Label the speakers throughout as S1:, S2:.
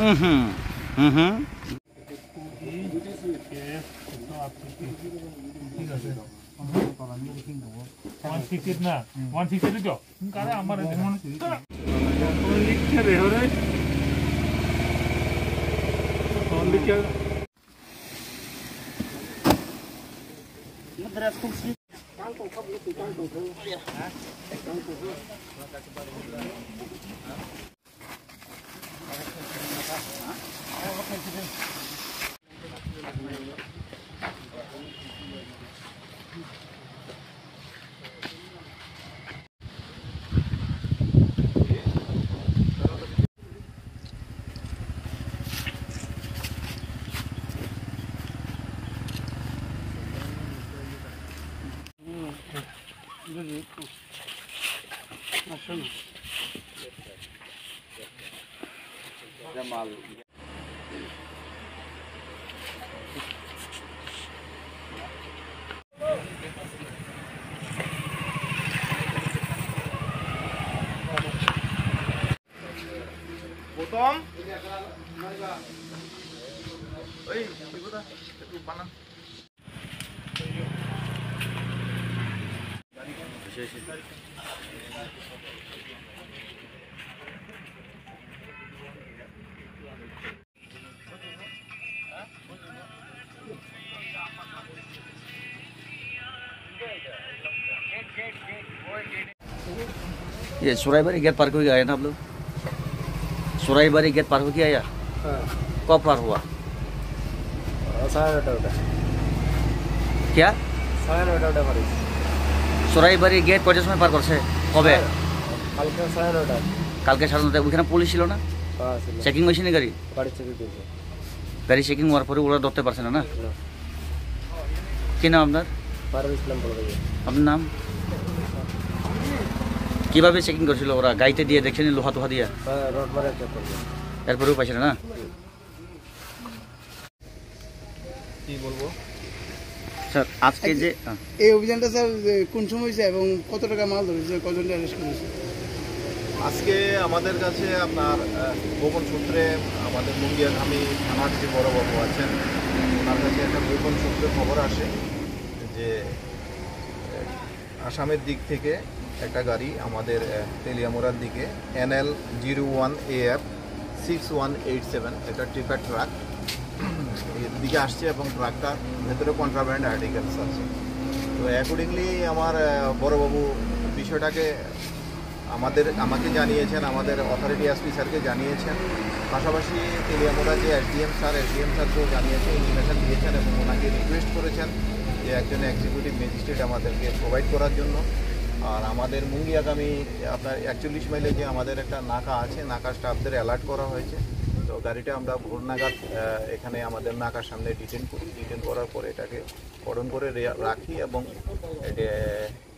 S1: ये सुराईबारी गेट पार करके आए ना आप लोग? सुराईबारी गेट पार होके आया? कब पार हुआ?
S2: 9:30
S1: क्या?
S2: 9:30
S1: सुराईबारी गेट কয়টার সময় পার করছে? কবে?
S2: কালকে 9:30
S1: কালকে 9:30 ওখানে পুলিশ ছিল না?
S2: হ্যাঁ ছিল।
S1: চেকিং মেশিনে গাড়ি
S2: চেকিং করছে।
S1: গাড়ি চেকিং হওয়ার পরে ওরা ধরতে পারছে না? কি নাম আপনার?
S2: পারভেজ ইসলাম বলবে।
S1: আপনার নাম? কিভাবে চেকিং করছিল ওরা? গাইতে দিয়ে দেখছেন লোহা তোহা দিয়া?
S2: হ্যাঁ রড মারে চেক করছে।
S1: এরপরেও পাইছে না?
S2: কি বলবো
S1: স্যার আজকে যে
S3: এই অভিযানটা স্যার কোন সময় হয়েছে এবং কত টাকা মাল ধরেছে, কজনকে অ্যারেস্ট করেছে?
S4: আজকে আমাদের কাছে আপনার গোপন সূত্রে আমাদের মুঙ্গিয়াঘামী থানার যে বড়বাবু আছেন ওনার কাছে একটা গোপন সূত্রে খবর আসে যে আসামের দিক থেকে একটা গাড়ি আমাদের তেলিয়ামুড়ার দিকে NL 01 AF 6187 একটা টিপার ট্রাক এর দিকে আসছে এবং ট্রাকটার ভেতরে কন্ট্রাব্যান্ড আর্টিকেলস আছে। তো অ্যাকর্ডিংলি আমার বড়বাবু বিষয়টাকে আমাকে জানিয়েছেন, আমাদের অথরিটি এসপি স্যারকে জানিয়েছেন, পাশাপাশি তেলিয়ামুড়া যে এসডিএম স্যারকেও জানিয়েছেন, ইনফরমেশন দিয়েছেন এবং ওনাকে রিকোয়েস্ট করেছেন যে একজন এক্সিকিউটিভ ম্যাজিস্ট্রেট আমাদেরকে প্রোভাইড করার জন্য। আর আমাদের মুঙ্গিয়াগামী আপনার 41 মাইলে যে আমাদের একটা নাকা আছে, নাকা স্টাফদের অ্যালার্ট করা হয়েছে। তো গাড়িটা আমরা ভোর নাগাদ এখানে আমাদের নাকার সামনে ডিটেন করার পরে এটাকে কর্ডন করে রাখি এবং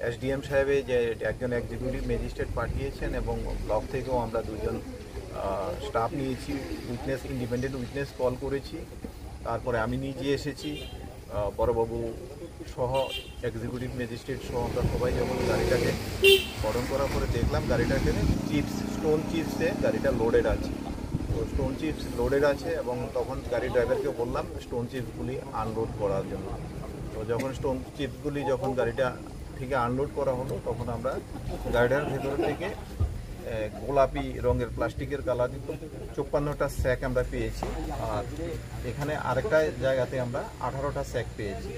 S4: এসডিএম সাহেবে যে একজন এক্সিকিউটিভ ম্যাজিস্ট্রেট পাঠিয়েছেন এবং ব্লক থেকেও আমরা দুজন স্টাফ নিয়েছি, ইন্ডিপেন্ডেন্ট উইটনেস কল করেছি। তারপরে আমি নিজে এসেছি, বড়বাবু সহ এক্সিকিউটিভ ম্যাজিস্ট্রেট সহ আমরা সবাই যখন গাড়িটাকে কর্ডন করার পরে দেখলাম গাড়িটাকে স্টোন চিপসে গাড়িটা লোডেড আছে। তো স্টোন চিপস লোডেড আছে এবং তখন গাড়ি ড্রাইভারকে বললাম স্টোন চিপসগুলি আনলোড করার জন্য। তো যখন স্টোন চিপসগুলি যখন গাড়িটা থেকে আনলোড করা হলো তখন আমরা গাড়িটার ভেতর থেকে গোলাপি রঙের প্লাস্টিকের কালারযুক্ত 54টা স্যাক আমরা পেয়েছি। আর এখানে আরেকটা জায়গাতে আমরা 18টা স্যাক পেয়েছি।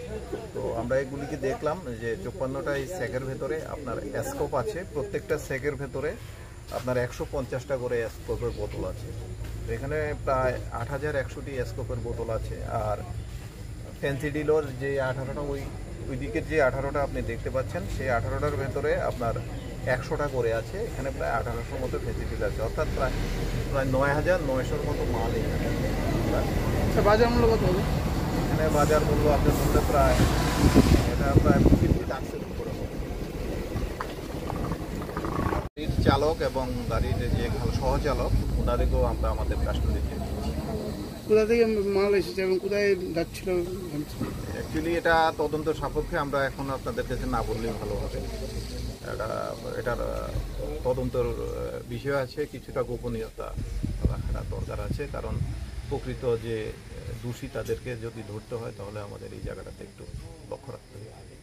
S4: তো আমরা এগুলিকে দেখলাম যে 54টা এই স্যাকের ভেতরে আপনার স্কোপ আছে, প্রত্যেকটা স্যাকের ভেতরে আপনার 150টা করে স্কোপের বোতল আছে। তো এখানে প্রায় 8100টি স্কোপের বোতল আছে। আর ফ্যান্সি ডিলোর যে 18টা ওই দিকের যে 18টা আপনি দেখতে পাচ্ছেন সেই 18টার ভেতরে আপনার 100টা করে আছে। এখানে প্রায় 1800 মতো ফ্যান্সি ডিল আছে, অর্থাৎ প্রায় 9900-র মতো মাল এখানে।
S3: বাজার মূল্য কত হবে?
S4: এখানে বাজার মূল্য আপনার মধ্যে প্রায় এটা প্রায় 50 লাখের উপরে হবে। গাড়ির চালক এবং গাড়ির যে সহচালক ওনাদেরকেও আমরা আমাদের কাস্টডিতে নিয়েছি।
S3: কোথা থেকে মাল এসেছে এবং কোথায় যাচ্ছিল?
S4: অ্যাকচুয়ালি এটা তদন্ত সাপেক্ষে আমরা এখন আপনাদের কাছে না বললেই ভালো হবে। এটার তদন্তর বিষয় আছে, কিছুটা গোপনীয়তা রাখা। রাখা দরকার আছে, কারণ প্রকৃত যে দোষী তাদেরকে যদি ধরতে হয় তাহলে আমাদের এই জায়গাটাতে একটু লক্ষ্য রাখতে হবে।